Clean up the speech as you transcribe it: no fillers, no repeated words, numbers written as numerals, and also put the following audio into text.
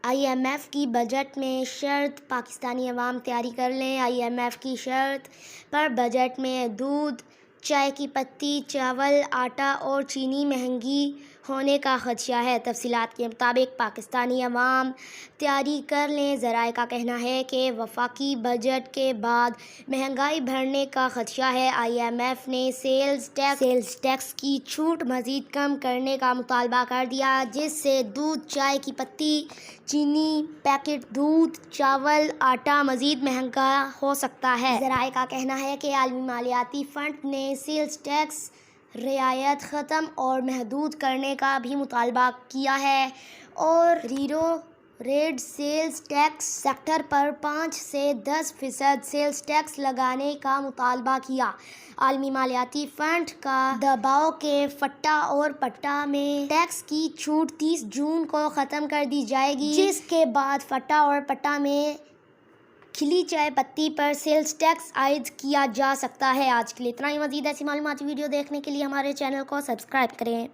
IMF کی budget میں شرط، پاکستانی عوام تیاری کر لیں۔ IMF کی شرط پر بجٹ میں دودھ، چائے کی پتی، چاول، آٹا اور چینی مہنگی ہونے کا خدشہ ہے۔ تفصیلات کے مطابق پاکستانی عوام تیاری کر لیں۔ ذرائع کا کہنا ہے کہ وفاقی بجٹ کے بعد مہنگائی بڑھنے کا خدشہ ہے۔ IMF نے سیلز ٹیکس کی چھوٹ مزید کم کرنے کا مطالبہ کر دیا، جس سے دودھ، چائے کی پتی، چینی، پیکٹ دودھ، چاول، آٹا مزید مہنگا ہو سکتا ہے۔ ذرائع کا کہنا ہے کہ عالمی مالیاتی فنڈ نے سیلز ٹیکس رعایت ختم اور محدود کرنے کا بھی مطالبہ کیا ہے اور zero rate sales tax sector پر 5 سے 10% سیلز ٹیکس لگانے کا مطالبہ کیا۔ عالمی مالیاتی فنڈ کا دباؤ کہ فٹا اور پٹا میں ٹیکس کی چھوٹ 30 جون کو ختم کر دی جائے گی، جس کے بعد فٹا اور پٹا میں کھلی چائے پتی پر سیلز ٹیکس عائد کیا جا سکتا ہے۔ آج کے لیے اتنا ہی۔ مزید ایسی معلوماتی ویڈیو دیکھنے کے لیے ہمارے چینل کو سبسکرائب کریں۔